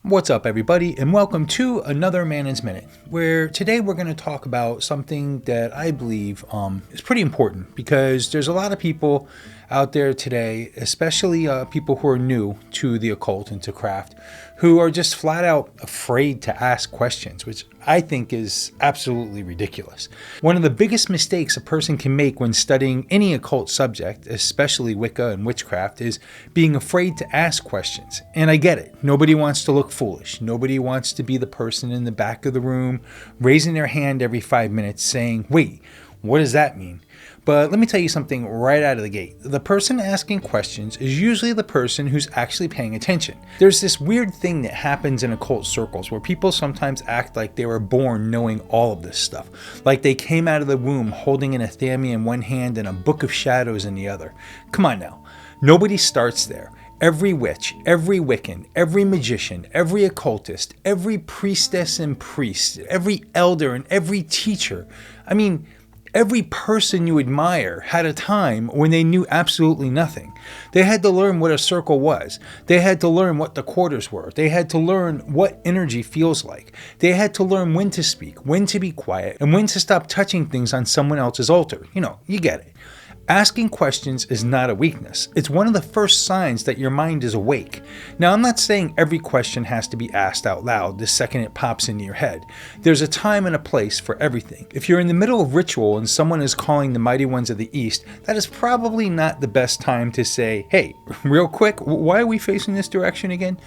What's up, everybody, and welcome to another Manon's Minute, where today we're going to talk about something that I believe is pretty important, because there's a lot of people out there today, especially people who are new to the occult and to craft, who are just flat out afraid to ask questions, which I think is absolutely ridiculous. One of the biggest mistakes a person can make when studying any occult subject, especially Wicca and witchcraft, is being afraid to ask questions. And I get it. Nobody wants to look foolish. Nobody wants to be the person in the back of the room raising their hand every 5 minutes saying, wait, what does that mean? But let me tell you something right out of the gate. The person asking questions is usually the person who's actually paying attention. There's this weird thing that happens in occult circles where people sometimes act like they were born knowing all of this stuff. Like they came out of the womb holding an Athame in one hand and a book of shadows in the other. Come on now. Nobody starts there. Every witch, every Wiccan, every magician, every occultist, every priestess and priest, every elder and every teacher. Every person you admire had a time when they knew absolutely nothing. They had to learn what a circle was. They had to learn what the quarters were. They had to learn what energy feels like. They had to learn when to speak, when to be quiet, and when to stop touching things on someone else's altar. You get it. Asking questions is not a weakness. It's one of the first signs that your mind is awake. Now, I'm not saying every question has to be asked out loud the second it pops into your head. There's a time and a place for everything. If you're in the middle of ritual and someone is calling the mighty ones of the East, that is probably not the best time to say, hey, real quick, why are we facing this direction again?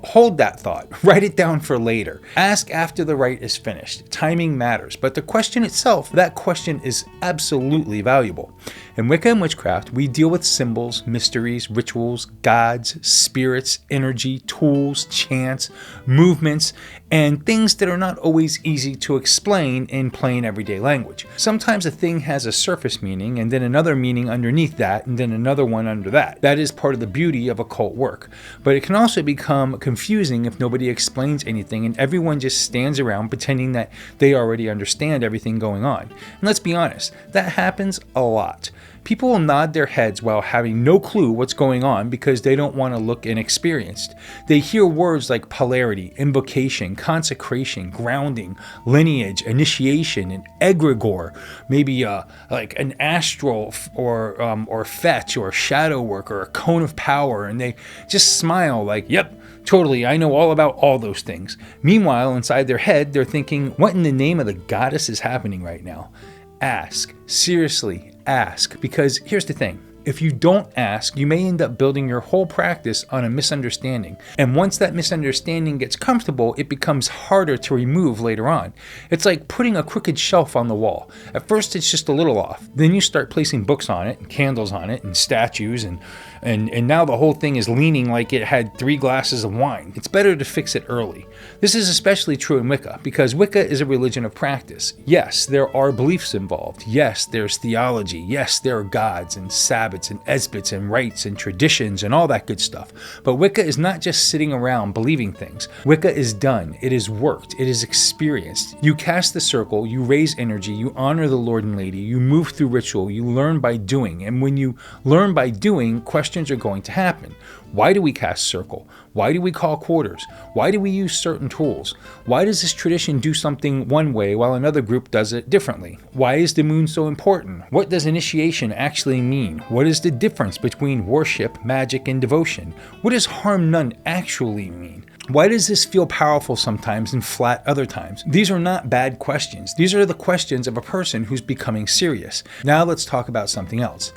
Hold that thought. Write it down for later. Ask after the rite is finished. Timing matters, but the question itself, that question is absolutely valuable. In Wicca and witchcraft, we deal with symbols, mysteries, rituals, gods, spirits, energy, tools, chants, movements, and things that are not always easy to explain in plain everyday language. Sometimes a thing has a surface meaning, and then another meaning underneath that, and then another one under that. That is part of the beauty of occult work. But it can also become confusing if nobody explains anything and everyone just stands around pretending that they already understand everything going on. And let's be honest, that happens a lot. People will nod their heads while having no clue what's going on because they don't want to look inexperienced. They hear words like polarity, invocation, consecration, grounding, lineage, initiation, and egregore, maybe like an astral or fetch or shadow work or a cone of power, and they just smile like, yep, totally, I know all about all those things. Meanwhile, inside their head, they're thinking, what in the name of the goddess is happening right now? Ask. Seriously, ask. Because here's the thing. If you don't ask, you may end up building your whole practice on a misunderstanding. And once that misunderstanding gets comfortable, it becomes harder to remove later on. It's like putting a crooked shelf on the wall. At first, it's just a little off. Then you start placing books on it, and candles on it, and statues, and now the whole thing is leaning like it had 3 glasses of wine. It's better to fix it early. This is especially true in Wicca, because Wicca is a religion of practice. Yes, there are beliefs involved. Yes, there's theology. Yes, there are gods and Sabbaths and Esbits and rites and traditions and all that good stuff. But Wicca is not just sitting around believing things. Wicca is done. It is worked. It is experienced. You cast the circle, you raise energy, you honor the Lord and Lady, you move through ritual, you learn by doing. And when you learn by doing, questions are going to happen. Why do we cast circle? Why do we call quarters? Why do we use certain tools? Why does this tradition do something one way while another group does it differently? Why is the moon so important? What does initiation actually mean? What is the difference between worship, magic, and devotion? What does harm none actually mean? Why does this feel powerful sometimes and flat other times? These are not bad questions. These are the questions of a person who's becoming serious. Now let's talk about something else.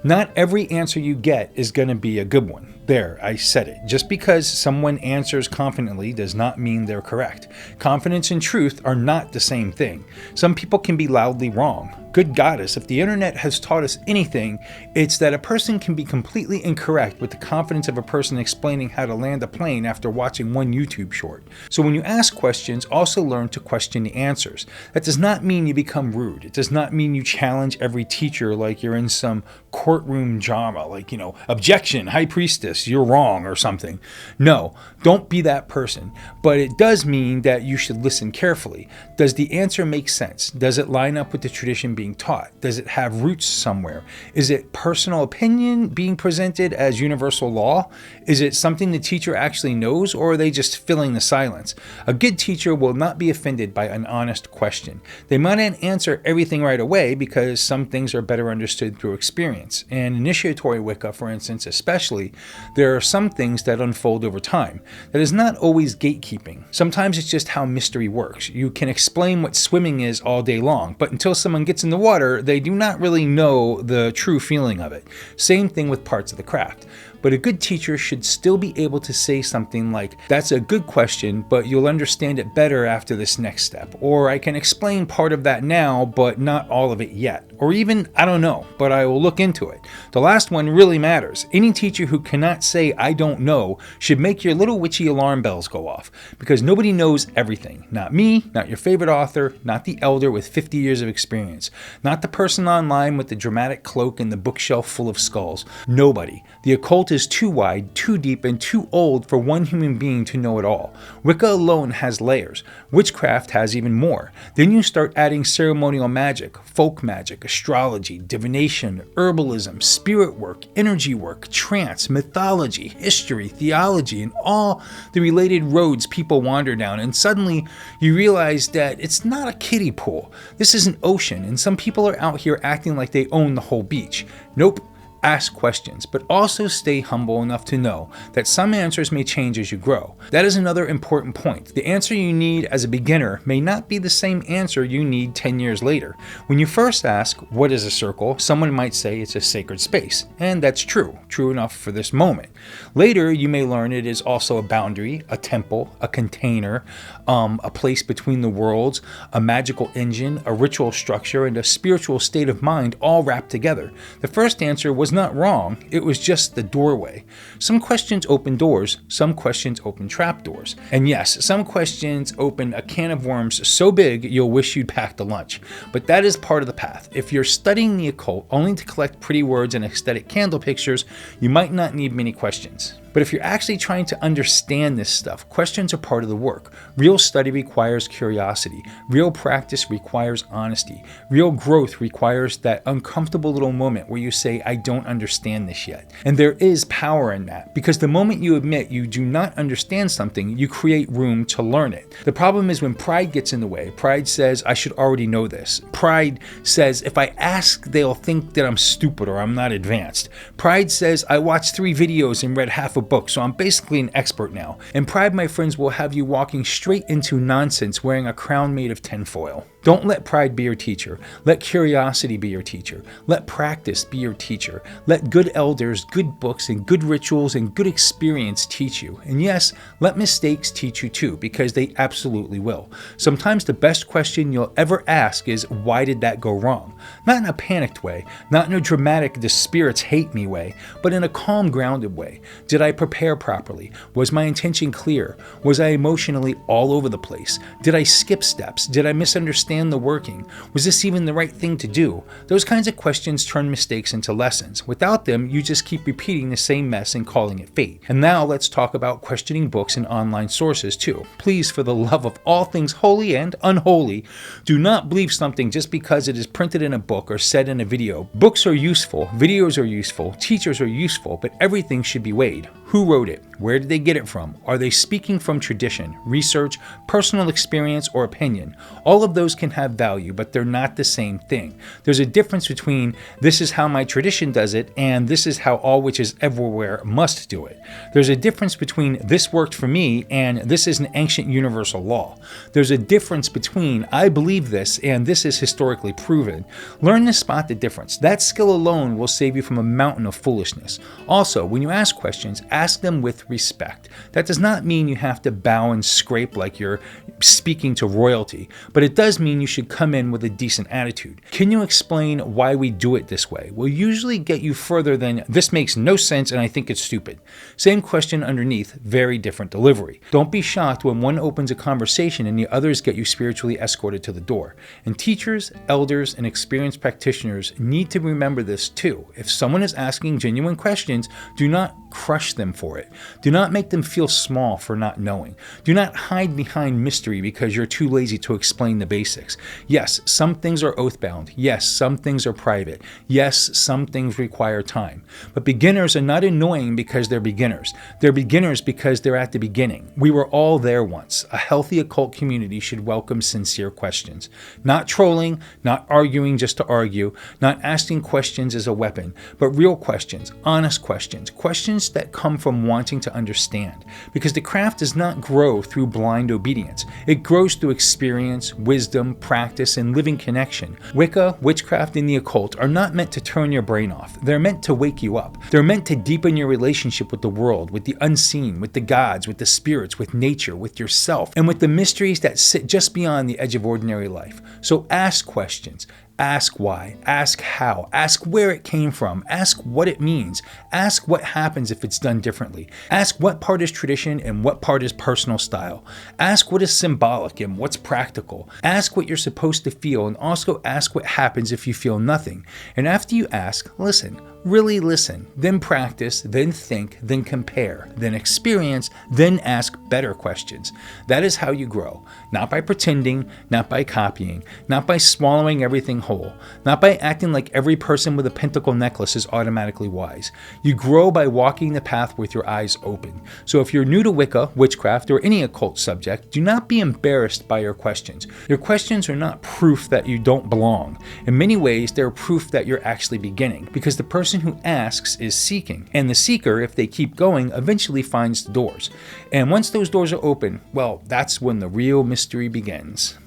Not every answer you get is going to be a good one. There, I said it. Just because someone answers confidently does not mean they're correct. Confidence and truth are not the same thing. Some people can be loudly wrong. Good goddess, if the internet has taught us anything, it's that a person can be completely incorrect with the confidence of a person explaining how to land a plane after watching one YouTube short. So when you ask questions, also learn to question the answers. That does not mean you become rude. It does not mean you challenge every teacher like you're in some courtroom drama, like, objection, high priestess, you're wrong or something. No, don't be that person. But it does mean that you should listen carefully. Does the answer make sense? Does it line up with the tradition being being taught? Does it have roots somewhere? Is it personal opinion being presented as universal law? Is it something the teacher actually knows, or are they just filling the silence? A good teacher will not be offended by an honest question. They might not answer everything right away because some things are better understood through experience. And initiatory Wicca, for instance, especially, there are some things that unfold over time. That is not always gatekeeping. Sometimes it's just how mystery works. You can explain what swimming is all day long, but until someone gets in the water, they do not really know the true feeling of it. Same thing with parts of the craft. But a good teacher should still be able to say something like, that's a good question, but you'll understand it better after this next step. Or I can explain part of that now, but not all of it yet. Or even, I don't know, but I will look into it. The last one really matters. Any teacher who cannot say, I don't know, should make your little witchy alarm bells go off. Because nobody knows everything. Not me, not your favorite author, not the elder with 50 years of experience. Not the person online with the dramatic cloak and the bookshelf full of skulls. Nobody. The occult is too wide, too deep, and too old for one human being to know it all. Wicca alone has layers. Witchcraft has even more. Then you start adding ceremonial magic, folk magic, astrology, divination, herbalism, spirit work, energy work, trance, mythology, history, theology, and all the related roads people wander down, and suddenly you realize that it's not a kiddie pool. This is an ocean, and some people are out here acting like they own the whole beach. Nope. Ask questions, but also stay humble enough to know that some answers may change as you grow. That is another important point. The answer you need as a beginner may not be the same answer you need 10 years later. When you first ask, what is a circle? Someone might say it's a sacred space, and that's true enough for this moment. Later, you may learn it is also a boundary, a temple, a container, a place between the worlds, a magical engine, a ritual structure, and a spiritual state of mind all wrapped together. The first answer was not wrong, it was just the doorway. Some questions open doors, some questions open trapdoors. And yes, some questions open a can of worms so big you'll wish you'd packed a lunch. But that is part of the path. If you're studying the occult only to collect pretty words and aesthetic candle pictures, you might not need many questions. But if you're actually trying to understand this stuff, questions are part of the work. Real study requires curiosity. Real practice requires honesty. Real growth requires that uncomfortable little moment where you say, I don't understand this yet. And there is power in that, because the moment you admit you do not understand something, you create room to learn it. The problem is when pride gets in the way. Pride says, I should already know this. Pride says, if I ask, they'll think that I'm stupid or I'm not advanced. Pride says, I watched 3 videos and read half a book, so I'm basically an expert now. And pride, my friends, will have you walking straight into nonsense wearing a crown made of tinfoil. Don't let pride be your teacher. Let curiosity be your teacher. Let practice be your teacher. Let good elders, good books, and good rituals and good experience teach you. And yes, let mistakes teach you too, because they absolutely will. Sometimes the best question you'll ever ask is, why did that go wrong? Not in a panicked way, not in a dramatic, the spirits hate me way, but in a calm, grounded way. Did I prepare properly? Was my intention clear? Was I emotionally all over the place? Did I skip steps? Did I misunderstand the working? Was this even the right thing to do? Those kinds of questions turn mistakes into lessons. Without them, you just keep repeating the same mess and calling it fate. And now let's talk about questioning books and online sources too. Please, for the love of all things holy and unholy, do not believe something just because it is printed in a book or said in a video. Books are useful, videos are useful, teachers are useful, but everything should be weighed. Who wrote it? Where did they get it from? Are they speaking from tradition, research, personal experience, or opinion? All of those can have value, but they're not the same thing. There's a difference between this is how my tradition does it and this is how all witches everywhere must do it. There's a difference between this worked for me and this is an ancient universal law. There's a difference between I believe this and this is historically proven. Learn to spot the difference. That skill alone will save you from a mountain of foolishness. Also, when you ask questions, ask them with respect. That does not mean you have to bow and scrape like you're speaking to royalty, but it does mean you should come in with a decent attitude. Can you explain why we do it this way? Will usually get you further than this makes no sense and I think it's stupid. Same question underneath, very different delivery. Don't be shocked when one opens a conversation and the others get you spiritually escorted to the door. And teachers, elders, and experienced practitioners need to remember this too. If someone is asking genuine questions, do not crush them for it. Do not make them feel small for not knowing. Do not hide behind mystery because you're too lazy to explain the basics. Yes, some things are oath-bound. Yes, some things are private. Yes, some things require time. But beginners are not annoying because they're beginners. They're beginners because they're at the beginning. We were all there once. A healthy occult community should welcome sincere questions. Not trolling, not arguing just to argue, not asking questions as a weapon, but real questions, honest questions, questions that come from wanting to understand. Because the craft does not grow through blind obedience. It grows through experience, wisdom, practice, and living connection. Wicca, witchcraft, and the occult are not meant to turn your brain off. They're meant to wake you up. They're meant to deepen your relationship with the world, with the unseen, with the gods, with the spirits, with nature, with yourself, and with the mysteries that sit just beyond the edge of ordinary life. So ask questions. Ask why, ask how, ask where it came from, ask what it means, ask what happens if it's done differently, ask what part is tradition and what part is personal style, ask what is symbolic and what's practical, ask what you're supposed to feel, and also ask what happens if you feel nothing. And after you ask, listen. Really listen, then practice, then think, then compare, then experience, then ask better questions. That is how you grow. Not by pretending, not by copying, not by swallowing everything whole, not by acting like every person with a pentacle necklace is automatically wise. You grow by walking the path with your eyes open. So if you're new to Wicca, witchcraft, or any occult subject, do not be embarrassed by your questions. Your questions are not proof that you don't belong. In many ways, they're proof that you're actually beginning, because the person who asks is seeking, and the seeker, if they keep going, eventually finds the doors. And once those doors are open, well, that's when the real mystery begins.